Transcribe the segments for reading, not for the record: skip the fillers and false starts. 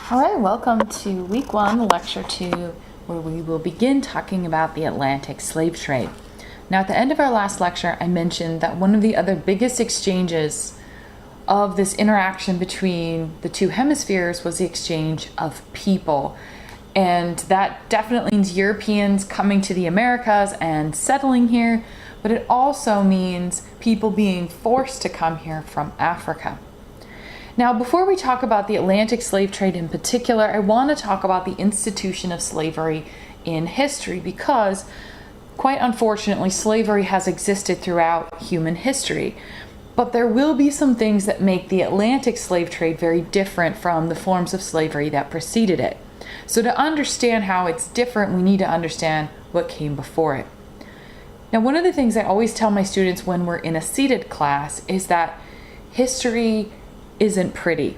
All right, welcome to week 1, lecture 2, where we will begin talking about the Atlantic slave trade. Now, at the end of our last lecture, I mentioned that one of the other biggest exchanges of this interaction between the two hemispheres was the exchange of people. And that definitely means Europeans coming to the Americas and settling here, but it also means people being forced to come here from Africa. Now, before we talk about the Atlantic slave trade in particular, I want to talk about the institution of slavery in history because, quite unfortunately, slavery has existed throughout human history. But there will be some things that make the Atlantic slave trade very different from the forms of slavery that preceded it. So to understand how it's different, we need to understand what came before it. Now, one of the things I always tell my students when we're in a seated class is that history isn't pretty.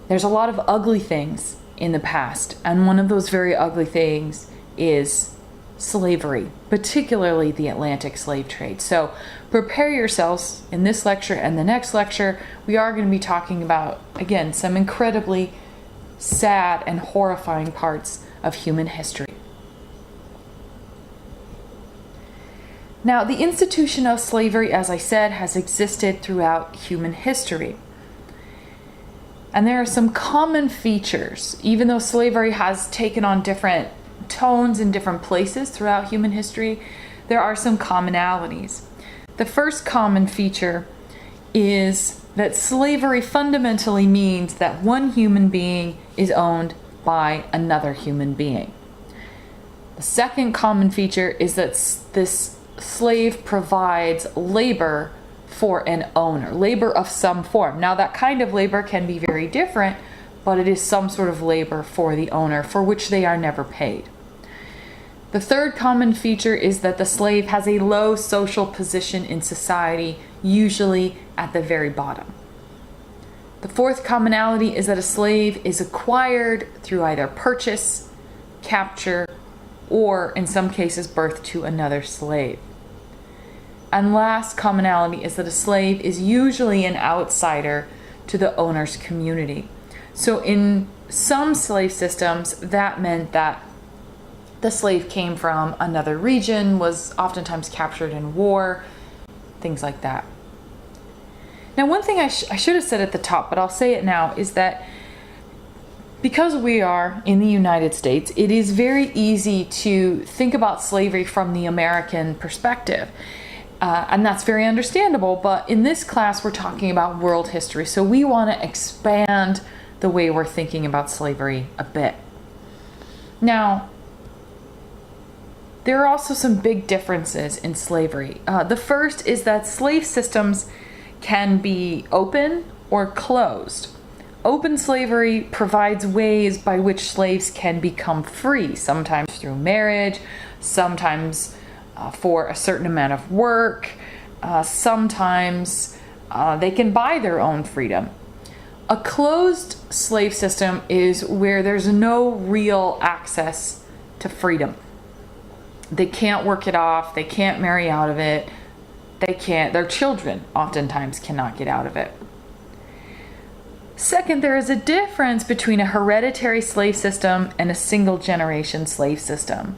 There's a lot of ugly things in the past, and one of those very ugly things is slavery, particularly the Atlantic slave trade. So prepare yourselves in this lecture and the next lecture. We are going to be talking about, again, some incredibly sad and horrifying parts of human history. Now, the institution of slavery, as I said, has existed throughout human history. And there are some common features, even though slavery has taken on different tones in different places throughout human history, there are some commonalities. The first common feature is that slavery fundamentally means that one human being is owned by another human being. The second common feature is that this slave provides labor for an owner, labor of some form. Now, that kind of labor can be very different, but it is some sort of labor for the owner for which they are never paid. The third common feature is that the slave has a low social position in society, usually at the very bottom. The fourth commonality is that a slave is acquired through either purchase, capture, or in some cases birth to another slave. And last commonality is that a slave is usually an outsider to the owner's community. So in some slave systems, that meant that the slave came from another region, was oftentimes captured in war, things like that. Now, one thing I should have said at the top, but I'll say it now, is that because we are in the United States, it is very easy to think about slavery from the American perspective. And that's very understandable, but in this class we're talking about world history, so we want to expand the way we're thinking about slavery a bit. Now, there are also some big differences in slavery. The first is that slave systems can be open or closed. Open slavery provides ways by which slaves can become free, sometimes through marriage, sometimes for a certain amount of work. Sometimes they can buy their own freedom. A closed slave system is where there's no real access to freedom. They can't work it off. They can't marry out of it. Their children oftentimes cannot get out of it. Second, there is a difference between a hereditary slave system and a single generation slave system.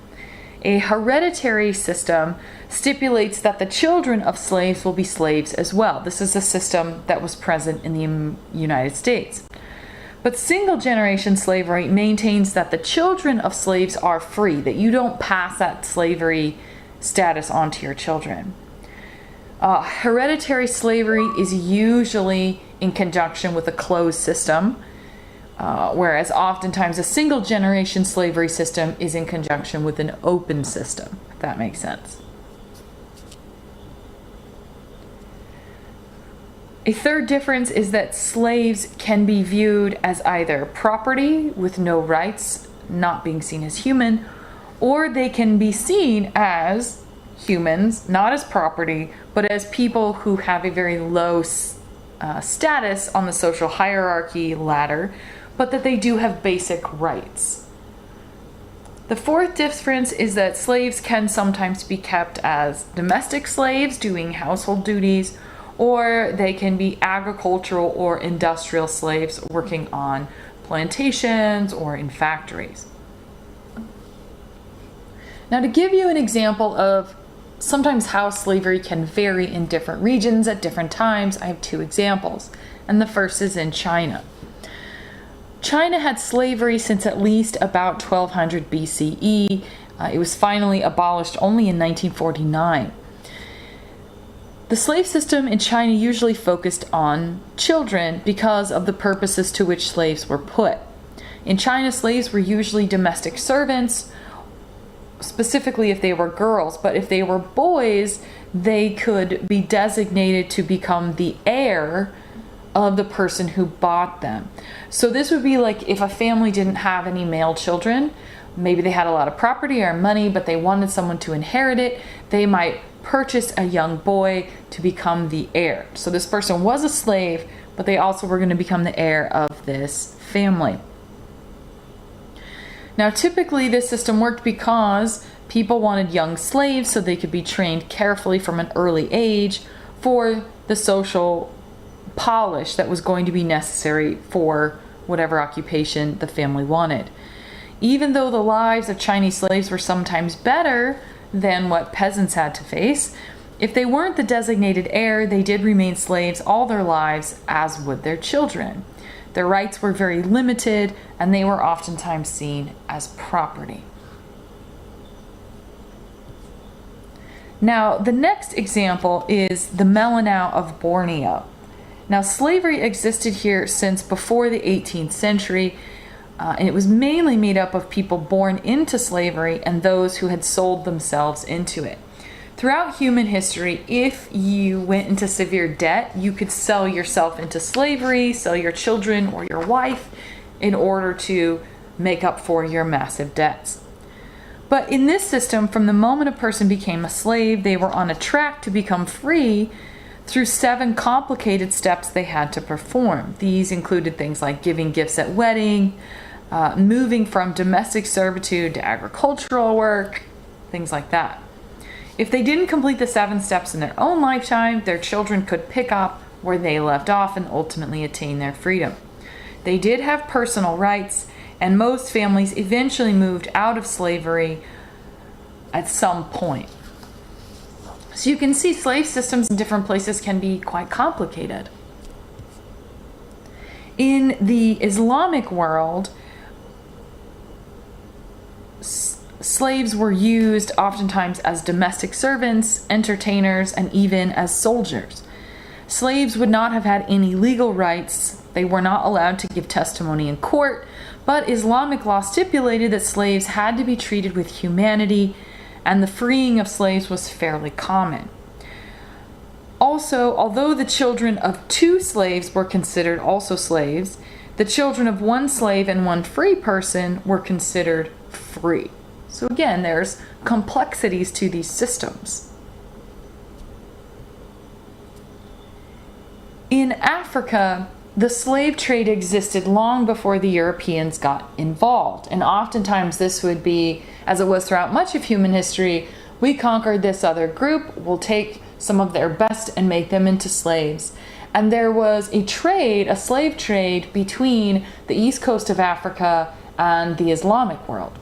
A hereditary system stipulates that the children of slaves will be slaves as well. This is a system that was present in the United States. But single generation slavery maintains that the children of slaves are free, that you don't pass that slavery status on to your children. Hereditary slavery is usually in conjunction with a closed system, whereas oftentimes a single generation slavery system is in conjunction with an open system, if that makes sense. A third difference is that slaves can be viewed as either property with no rights, not being seen as human, or they can be seen as humans, not as property, but as people who have a very low status on the social hierarchy ladder, but that they do have basic rights. The fourth difference is that slaves can sometimes be kept as domestic slaves doing household duties, or they can be agricultural or industrial slaves working on plantations or in factories. Now, to give you an example of sometimes how slavery can vary in different regions at different times, I have two examples, and the first is in China. China had slavery since at least about 1200 BCE. It was finally abolished only in 1949. The slave system in China usually focused on children because of the purposes to which slaves were put. In China, slaves were usually domestic servants, specifically if they were girls, but if they were boys, they could be designated to become the heir of the person who bought them. So this would be like if a family didn't have any male children, maybe they had a lot of property or money, but they wanted someone to inherit it, they might purchase a young boy to become the heir. So this person was a slave, but they also were going to become the heir of this family. Now, typically this system worked because people wanted young slaves so they could be trained carefully from an early age for the social polish that was going to be necessary for whatever occupation the family wanted. Even though the lives of Chinese slaves were sometimes better than what peasants had to face, if they weren't the designated heir, they did remain slaves all their lives, as would their children. Their rights were very limited, and they were oftentimes seen as property. Now, the next example is the Melanau of Borneo. Now, slavery existed here since before the 18th century, and it was mainly made up of people born into slavery and those who had sold themselves into it. Throughout human history, if you went into severe debt, you could sell yourself into slavery, sell your children or your wife in order to make up for your massive debts. But in this system, from the moment a person became a slave, they were on a track to become free through 7 complicated steps they had to perform. These included things like giving gifts at wedding, moving from domestic servitude to agricultural work, things like that. If they didn't complete the 7 steps in their own lifetime, their children could pick up where they left off and ultimately attain their freedom. They did have personal rights, and most families eventually moved out of slavery at some point. So you can see slave systems in different places can be quite complicated. In the Islamic world, slaves were used oftentimes as domestic servants, entertainers, and even as soldiers. Slaves would not have had any legal rights. They were not allowed to give testimony in court, but Islamic law stipulated that slaves had to be treated with humanity, and the freeing of slaves was fairly common. Also, although the children of 2 slaves were considered also slaves, the children of 1 slave and 1 free person were considered free. So again, there's complexities to these systems. In Africa, the slave trade existed long before the Europeans got involved. And oftentimes this would be, as it was throughout much of human history, we conquered this other group, we'll take some of their best and make them into slaves. And there was a trade, a slave trade, between the east coast of Africa and the Islamic world.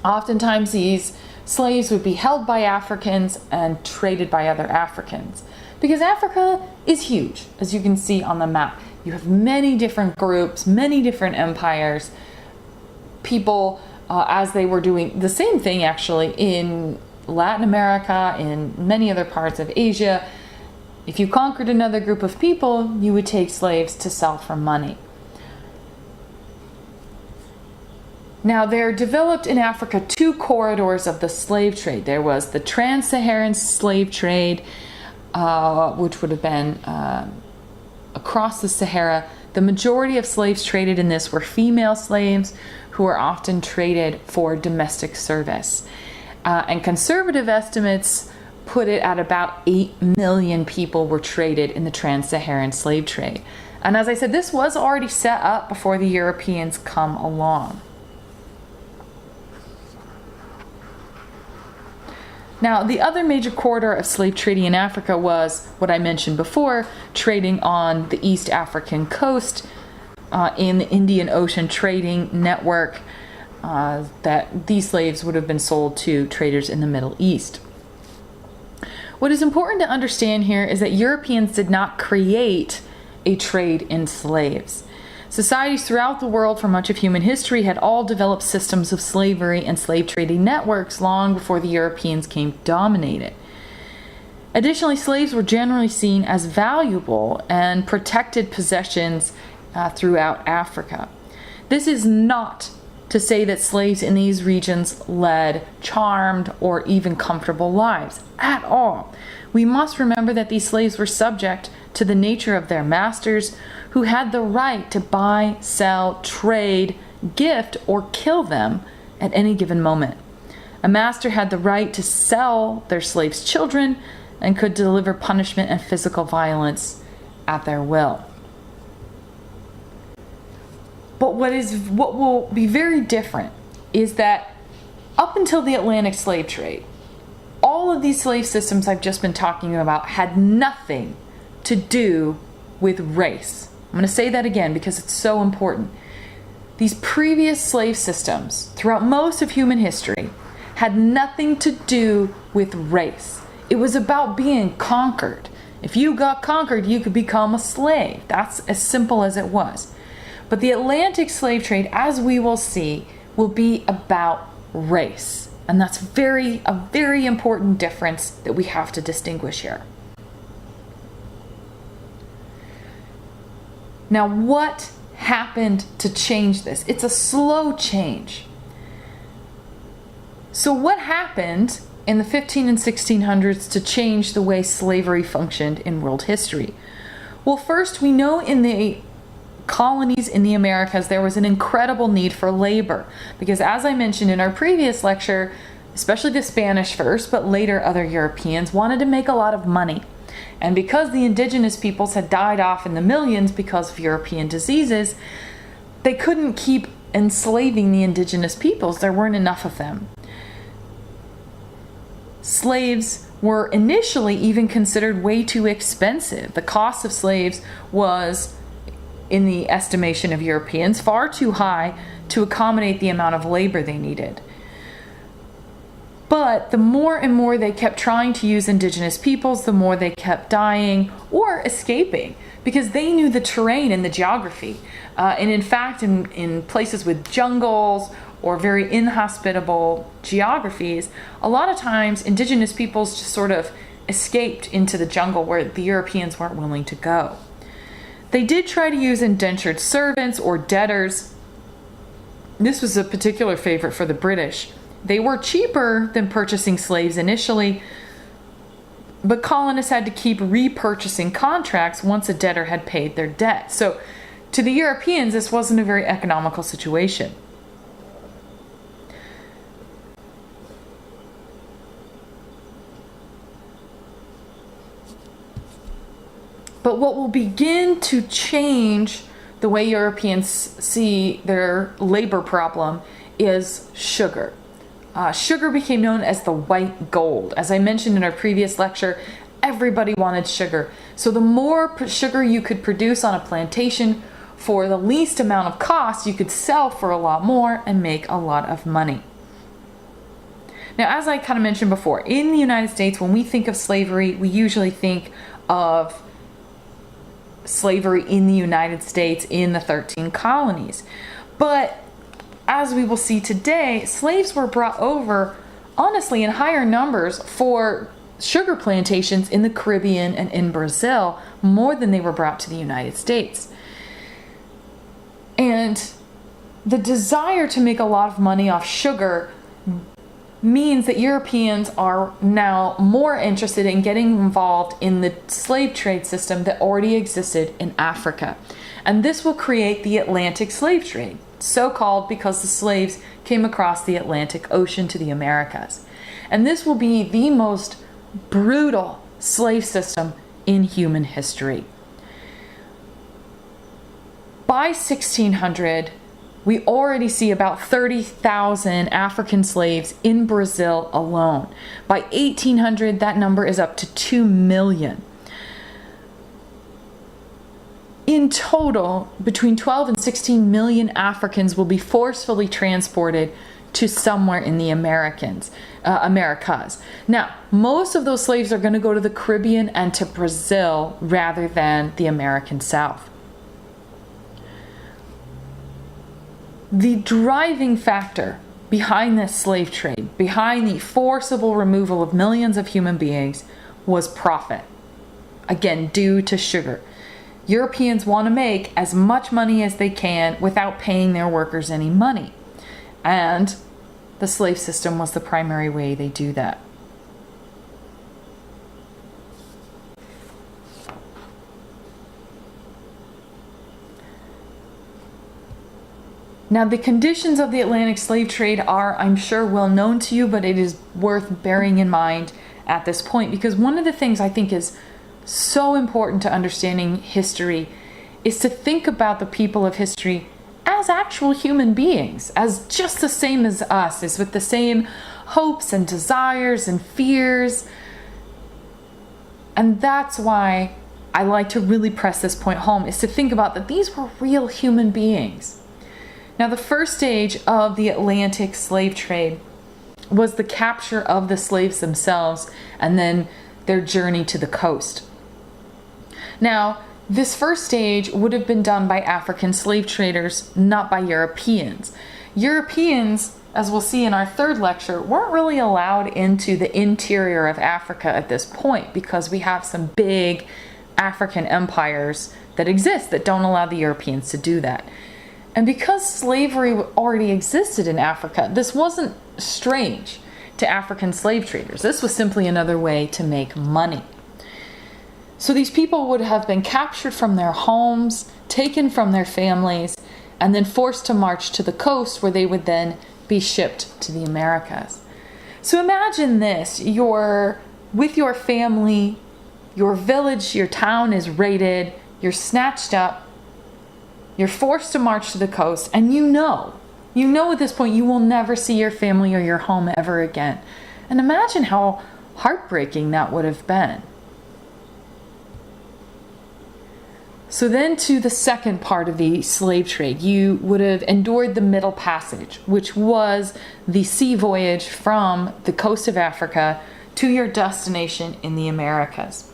Oftentimes these slaves would be held by Africans and traded by other Africans. Because Africa is huge, as you can see on the map. You have many different groups, many different empires, people as they were doing the same thing actually in Latin America, in many other parts of Asia. If you conquered another group of people, you would take slaves to sell for money. Now, there developed in Africa 2 corridors of the slave trade. There was the trans-Saharan slave trade, which would have been across the Sahara. The majority of slaves traded in this were female slaves who were often traded for domestic service. And conservative estimates put it at about 8 million people were traded in the trans-Saharan slave trade. And as I said, this was already set up before the Europeans come along. Now, the other major corridor of slave trading in Africa was what I mentioned before, trading on the East African coast, in the Indian Ocean trading network that these slaves would have been sold to traders in the Middle East. What is important to understand here is that Europeans did not create a trade in slaves. Societies throughout the world for much of human history had all developed systems of slavery and slave trading networks long before the Europeans came to dominate it. Additionally, slaves were generally seen as valuable and protected possessions throughout Africa. This is not to say that slaves in these regions led charmed or even comfortable lives at all. We must remember that these slaves were subject to the nature of their masters, who had the right to buy, sell, trade, gift, or kill them at any given moment. A master had the right to sell their slaves' children and could deliver punishment and physical violence at their will. But what will be very different is that up until the Atlantic slave trade, all of these slave systems I've just been talking about had nothing to do with race. I'm going to say that again because it's so important. These previous slave systems throughout most of human history had nothing to do with race. It was about being conquered. If you got conquered, you could become a slave. That's as simple as it was. But the Atlantic slave trade, as we will see, will be about race. And that's a very important difference that we have to distinguish here. Now, what happened to change this? It's a slow change. So what happened in the 15 and 1600s to change the way slavery functioned in world history? Well, first, we know in the colonies in the Americas there was an incredible need for labor, because as I mentioned in our previous lecture, especially the Spanish first, but later other Europeans wanted to make a lot of money. And because the indigenous peoples had died off in the millions because of European diseases, they couldn't keep enslaving the indigenous peoples. There weren't enough of them. Slaves were initially even considered way too expensive. The cost of slaves was, in the estimation of Europeans, far too high to accommodate the amount of labor they needed. But the more and more they kept trying to use indigenous peoples, the more they kept dying or escaping, because they knew the terrain and the geography. And in fact, in places with jungles or very inhospitable geographies, a lot of times indigenous peoples just sort of escaped into the jungle where the Europeans weren't willing to go. They did try to use indentured servants or debtors. This was a particular favorite for the British. They were cheaper than purchasing slaves initially, but colonists had to keep repurchasing contracts once a debtor had paid their debt. So to the Europeans, this wasn't a very economical situation. But what will begin to change the way Europeans see their labor problem is sugar. Sugar became known as the white gold. As I mentioned in our previous lecture, everybody wanted sugar. So the more sugar you could produce on a plantation for the least amount of cost, you could sell for a lot more and make a lot of money. Now, as I kind of mentioned before, in the United States, when we think of slavery, we usually think of slavery in the United States in the 13 colonies. But as we will see today, slaves were brought over, honestly, in higher numbers for sugar plantations in the Caribbean and in Brazil, more than they were brought to the United States. And the desire to make a lot of money off sugar means that Europeans are now more interested in getting involved in the slave trade system that already existed in Africa. And this will create the Atlantic slave trade, so called because the slaves came across the Atlantic Ocean to the Americas. And this will be the most brutal slave system in human history. By 1600, we already see about 30,000 African slaves in Brazil alone. By 1800, that number is up to 2 million. In total, between 12 and 16 million Africans will be forcefully transported to somewhere in the Americas. Now, most of those slaves are going to go to the Caribbean and to Brazil rather than the American South. The driving factor behind this slave trade, behind the forcible removal of millions of human beings, was profit. Again, due to sugar. Europeans want to make as much money as they can without paying their workers any money. And the slave system was the primary way they do that. Now, the conditions of the Atlantic slave trade are, I'm sure, well known to you, but it is worth bearing in mind at this point, because one of the things I think is so important to understanding history is to think about the people of history as actual human beings, as just the same as us, as with the same hopes and desires and fears. And that's why I like to really press this point home, is to think about that these were real human beings. Now, the first stage of the Atlantic slave trade was the capture of the slaves themselves and then their journey to the coast. Now, this first stage would have been done by African slave traders, not by Europeans. Europeans, as we'll see in our third lecture, weren't really allowed into the interior of Africa at this point because we have some big African empires that exist that don't allow the Europeans to do that. And because slavery already existed in Africa, this wasn't strange to African slave traders. This was simply another way to make money. So these people would have been captured from their homes, taken from their families, and then forced to march to the coast where they would then be shipped to the Americas. So imagine this, you're with your family, your village, your town is raided, you're snatched up, you're forced to march to the coast, and you know at this point you will never see your family or your home ever again. And imagine how heartbreaking that would have been. So then to the second part of the slave trade, you would have endured the Middle Passage, which was the sea voyage from the coast of Africa to your destination in the Americas.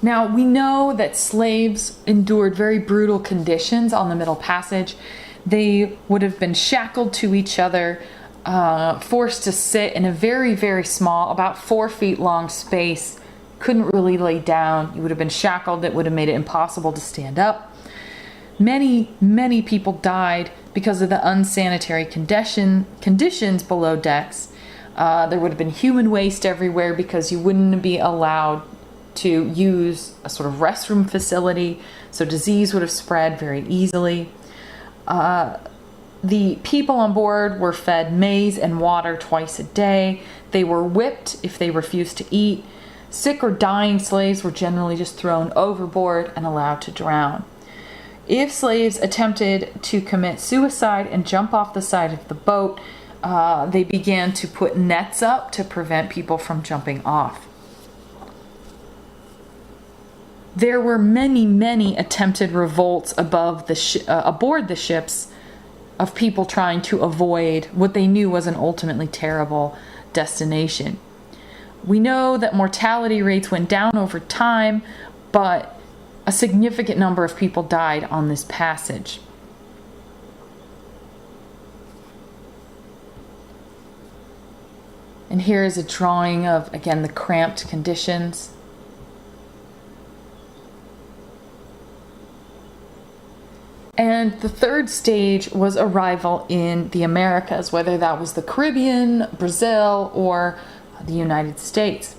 Now, we know that slaves endured very brutal conditions on the Middle Passage. They would have been shackled to each other, forced to sit in a very, very small, about 4 feet long space, couldn't really lay down. You would have been shackled. It would have made it impossible to stand up. Many, many people died because of the unsanitary conditions below decks. There would have been human waste everywhere because you wouldn't be allowed to use a sort of restroom facility, so disease would have spread very easily. The people on board were fed maize and water twice a day. They were whipped if they refused to eat. Sick or dying slaves were generally just thrown overboard and allowed to drown. If slaves attempted to commit suicide and jump off the side of the boat, they began to put nets up to prevent people from jumping off. There were many, many attempted revolts aboard the ships of people trying to avoid what they knew was an ultimately terrible destination. We know that mortality rates went down over time, but a significant number of people died on this passage. And here is a drawing of, again, the cramped conditions. And the third stage was arrival in the Americas, whether that was the Caribbean, Brazil, or the United States.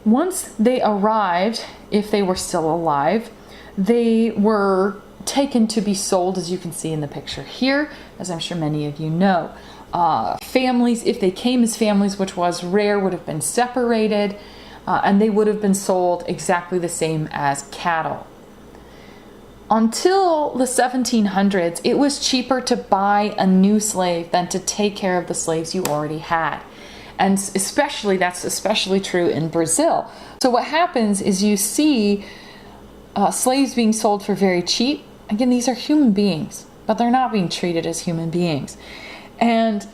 Once they arrived, if they were still alive, they were taken to be sold, as you can see in the picture here, as I'm sure many of you know. Families, if they came as families, which was rare, would have been separated, and they would have been sold exactly the same as cattle. Until the 1700s, it was cheaper to buy a new slave than to take care of the slaves you already had. And that's especially true in Brazil. So what happens is you see slaves being sold for very cheap. Again, these are human beings, but they're not being treated as human beings. And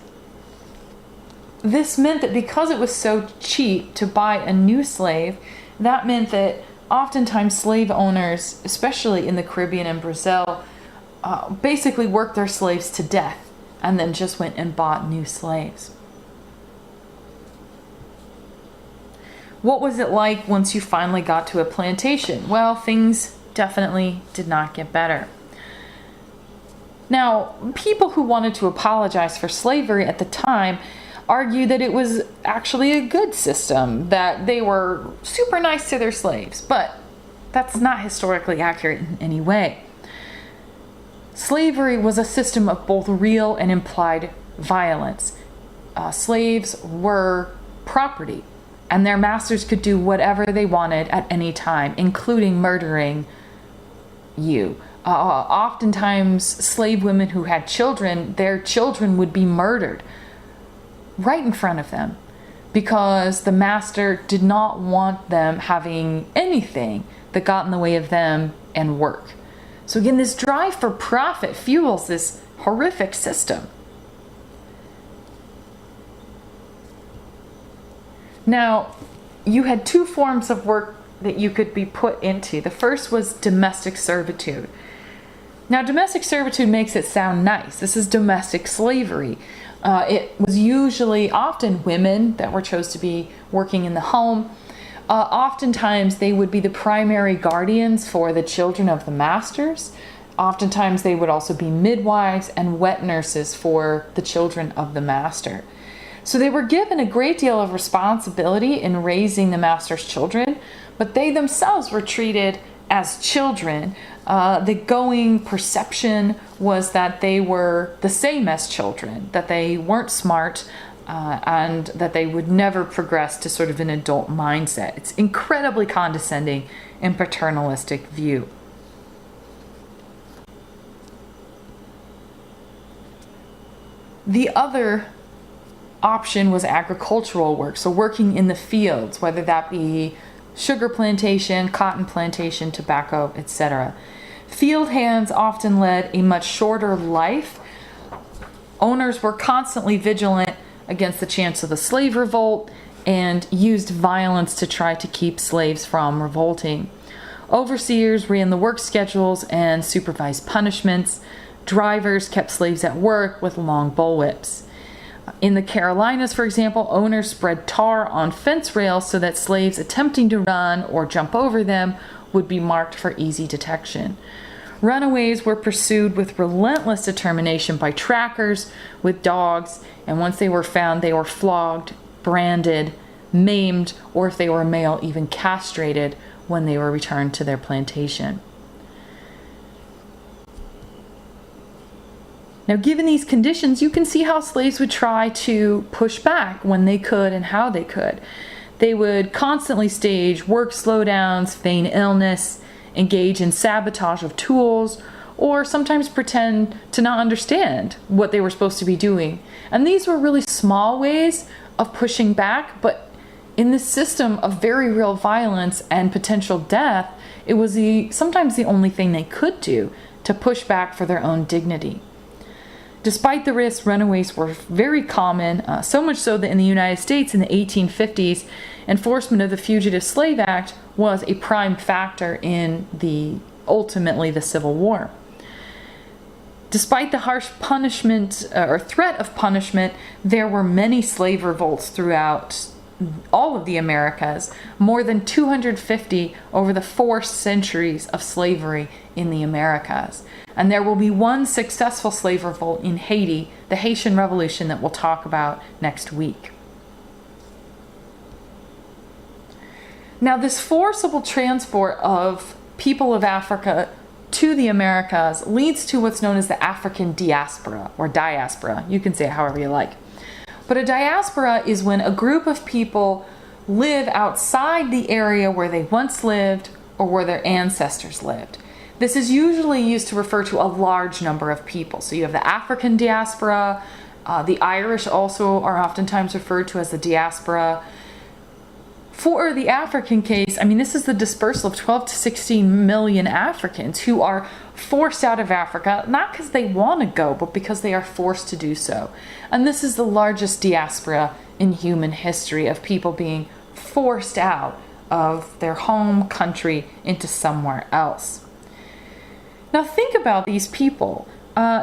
this meant that because it was so cheap to buy a new slave, that meant that oftentimes slave owners, especially in the Caribbean and Brazil, basically worked their slaves to death and then just went and bought new slaves. What was it like once you finally got to a plantation? Well, things definitely did not get better. Now, people who wanted to apologize for slavery at the time argued that it was actually a good system, that they were super nice to their slaves, but that's not historically accurate in any way. Slavery was a system of both real and implied violence. Slaves were property, and their masters could do whatever they wanted at any time, including murdering you. Oftentimes, slave women who had children, their children would be murdered right in front of them because the master did not want them having anything that got in the way of them and work. So again, this drive for profit fuels this horrific system. Now, you had two forms of work that you could be put into. The first was domestic servitude. Now, domestic servitude makes it sound nice. This is domestic slavery. It was often women that were chose to be working in the home. Oftentimes, they would be the primary guardians for the children of the masters. Oftentimes, they would also be midwives and wet nurses for the children of the master. So they were given a great deal of responsibility in raising the master's children, but they themselves were treated as children. The going perception was that they were the same as children, that they weren't smart, and that they would never progress to sort of an adult mindset. It's incredibly condescending and paternalistic view. The other option was agricultural work, so working in the fields, whether that be sugar plantation, cotton plantation, tobacco, etc. Field hands often led a much shorter life. Owners were constantly vigilant against the chance of a slave revolt and used violence to try to keep slaves from revolting. Overseers ran the work schedules and supervised punishments. Drivers kept slaves at work with long bullwhips. In the Carolinas, for example, owners spread tar on fence rails so that slaves attempting to run or jump over them would be marked for easy detection. Runaways were pursued with relentless determination by trackers with dogs, and once they were found, they were flogged, branded, maimed, or if they were male, even castrated when they were returned to their plantation. Now, given these conditions, you can see how slaves would try to push back when they could and how they could. They would constantly stage work slowdowns, feign illness, engage in sabotage of tools, or sometimes pretend to not understand what they were supposed to be doing. And these were really small ways of pushing back, but in this system of very real violence and potential death, it was sometimes the only thing they could do to push back for their own dignity. Despite the risks, runaways were very common, so much so that in the United States in the 1850s, enforcement of the Fugitive Slave Act was a prime factor in ultimately the Civil War. Despite the harsh punishment or threat of punishment, there were many slave revolts throughout all of the Americas, more than 250 over the 4 centuries of slavery in the Americas. And there will be one successful slave revolt in Haiti, the Haitian Revolution, that we'll talk about next week. Now, this forcible transport of people of Africa to the Americas leads to what's known as the African diaspora, or diaspora. You can say it however you like. But a diaspora is when a group of people live outside the area where they once lived or where their ancestors lived. This is usually used to refer to a large number of people. So you have the African diaspora, The Irish also are oftentimes referred to as the diaspora. For the African case, I mean, this is the dispersal of 12 to 16 million Africans who are forced out of Africa, not because they want to go, but because they are forced to do so. And this is the largest diaspora in human history of people being forced out of their home country into somewhere else. Now think about these people.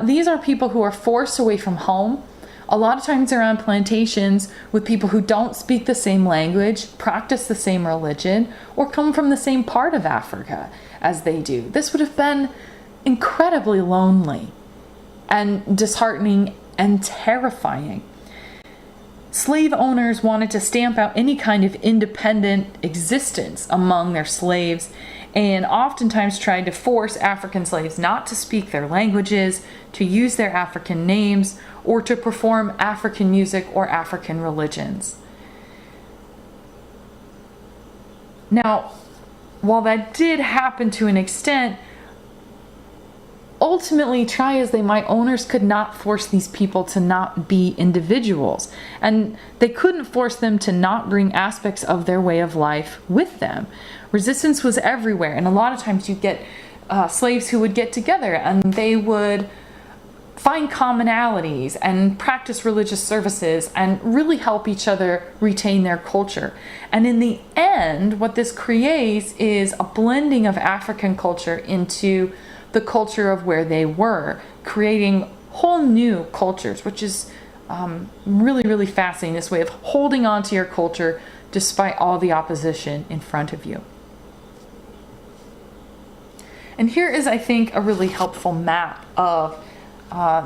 These are people who are forced away from home. A lot of times they're on plantations with people who don't speak the same language, practice the same religion, or come from the same part of Africa as they do. This would have been incredibly lonely and disheartening and terrifying. Slave owners wanted to stamp out any kind of independent existence among their slaves, and oftentimes tried to force African slaves not to speak their languages, to use their African names, or to perform African music or African religions. Now, while that did happen to an extent, ultimately, try as they might, owners could not force these people to not be individuals. And they couldn't force them to not bring aspects of their way of life with them. Resistance was everywhere. And a lot of times you get slaves who would get together and they would find commonalities and practice religious services and really help each other retain their culture. And in the end, what this creates is a blending of African culture into the culture of where they were, creating whole new cultures, which is really, really fascinating, this way of holding on to your culture despite all the opposition in front of you. And here is, I think, a really helpful map of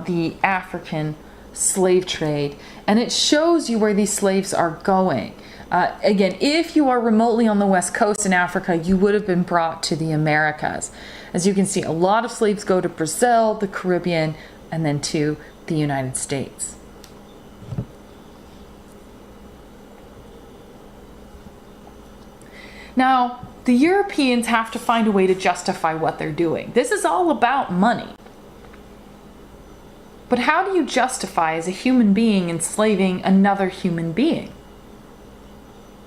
the African slave trade, and it shows you where these slaves are going. Again, if you are remotely on the west coast in Africa, you would have been brought to the Americas. As you can see, a lot of slaves go to Brazil, the Caribbean, and then to the United States. Now, the Europeans have to find a way to justify what they're doing. This is all about money. But how do you justify as a human being enslaving another human being?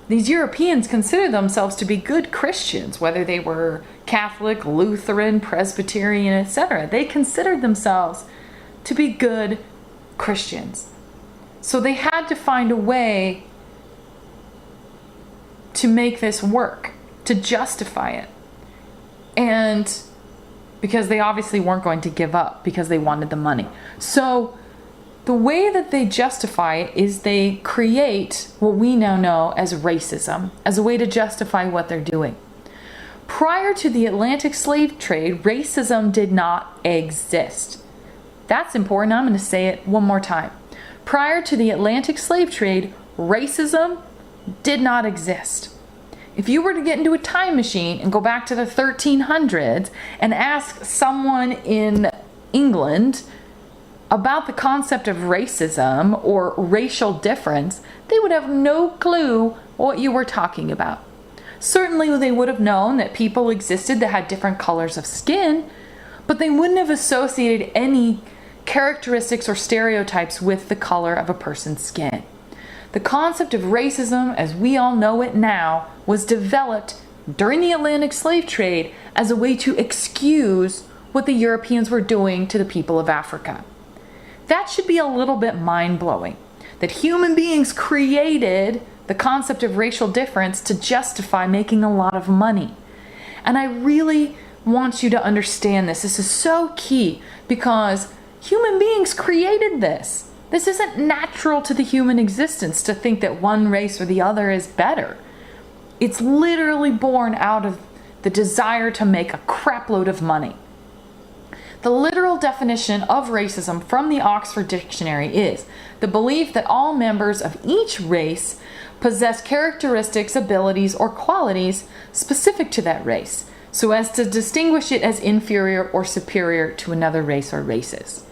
These Europeans consider themselves to be good Christians, whether they were Catholic, Lutheran, Presbyterian, etc. They considered themselves to be good Christians. So they had to find a way to make this work, to justify it. And because they obviously weren't going to give up because they wanted the money. So the way that they justify it is they create what we now know as racism, as a way to justify what they're doing. Prior to the Atlantic slave trade, racism did not exist. That's important. I'm going to say it one more time. Prior to the Atlantic slave trade, racism did not exist. If you were to get into a time machine and go back to the 1300s and ask someone in England about the concept of racism or racial difference, they would have no clue what you were talking about. Certainly they would have known that people existed that had different colors of skin, but they wouldn't have associated any characteristics or stereotypes with the color of a person's skin. The concept of racism, as we all know it now, was developed during the Atlantic slave trade as a way to excuse what the Europeans were doing to the people of Africa. That should be a little bit mind-blowing, that human beings created the concept of racial difference to justify making a lot of money. And I really want you to understand this. This is so key because human beings created this. This isn't natural to the human existence to think that one race or the other is better. It's literally born out of the desire to make a crapload of money. The literal definition of racism from the Oxford Dictionary is the belief that all members of each race possess characteristics, abilities, or qualities specific to that race, so as to distinguish it as inferior or superior to another race or races.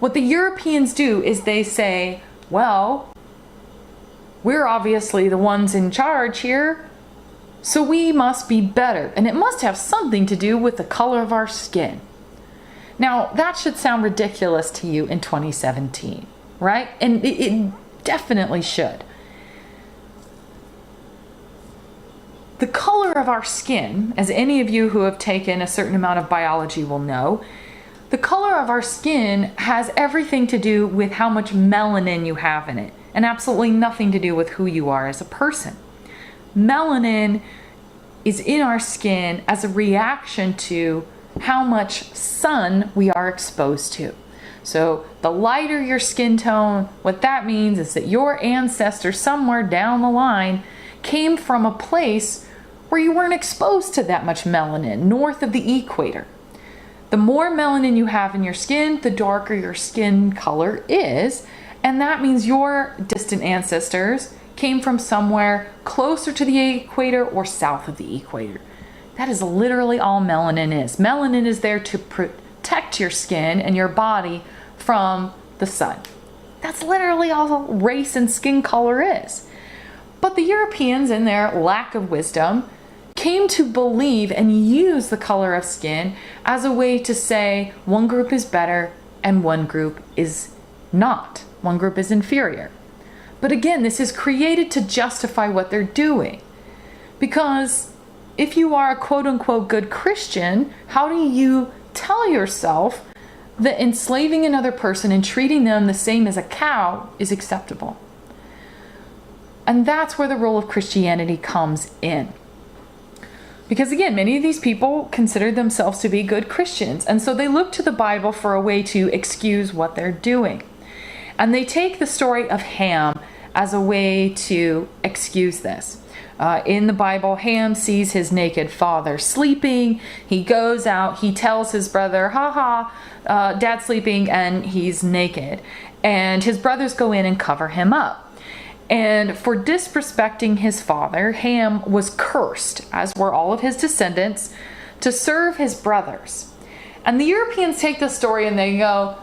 What the Europeans do is they say, well, we're obviously the ones in charge here, so we must be better, and it must have something to do with the color of our skin. Now, that should sound ridiculous to you in 2017. right? And it definitely should. The color of our skin, as any of you who have taken a certain amount of biology will know, the color of our skin has everything to do with how much melanin you have in it, and absolutely nothing to do with who you are as a person. Melanin is in our skin as a reaction to how much sun we are exposed to. So the lighter your skin tone, what that means is that your ancestors somewhere down the line came from a place where you weren't exposed to that much melanin, north of the equator. The more melanin you have in your skin, the darker your skin color is, and that means your distant ancestors came from somewhere closer to the equator or south of the equator. That is literally all melanin is. Melanin is there to protect your skin and your body from the sun. That's literally all race and skin color is. But the Europeans, in their lack of wisdom, came to believe and use the color of skin as a way to say one group is better and one group is not. One group is inferior. But again, this is created to justify what they're doing. Because if you are a quote-unquote good Christian, how do you tell yourself that enslaving another person and treating them the same as a cow is acceptable? And that's where the role of Christianity comes in. Because again, many of these people consider themselves to be good Christians, and so they look to the Bible for a way to excuse what they're doing. And they take the story of Ham as a way to excuse this. In the Bible, Ham sees his naked father sleeping. He goes out, he tells his brother, Dad's sleeping and he's naked. And his brothers go in and cover him up. And for disrespecting his father, Ham was cursed, as were all of his descendants, to serve his brothers. And the Europeans take this story and they go,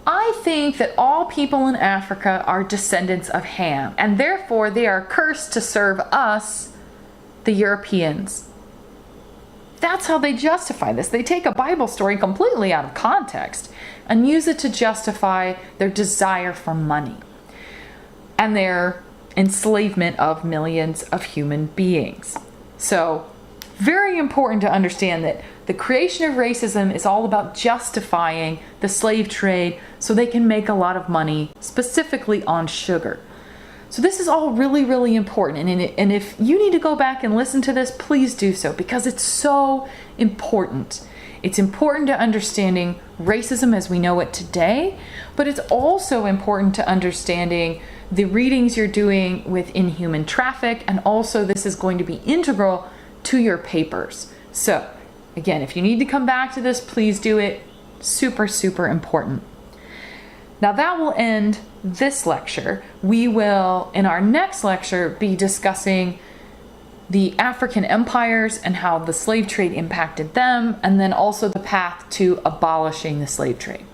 I think that all people in Africa are descendants of Ham, and therefore they are cursed to serve us, the Europeans. That's how they justify this. They take a Bible story completely out of context and use it to justify their desire for money and their enslavement of millions of human beings. So, very important to understand that the creation of racism is all about justifying the slave trade so they can make a lot of money, specifically on sugar. So this is all really, really important. And if you need to go back and listen to this, please do so, because it's so important. It's important to understanding racism as we know it today, but it's also important to understanding the readings you're doing with Inhuman Traffic, and also this is going to be integral to your papers. So again, if you need to come back to this, please do it. Super, super important. Now that will end this lecture. We will, in our next lecture, be discussing the African empires and how the slave trade impacted them, and then also the path to abolishing the slave trade.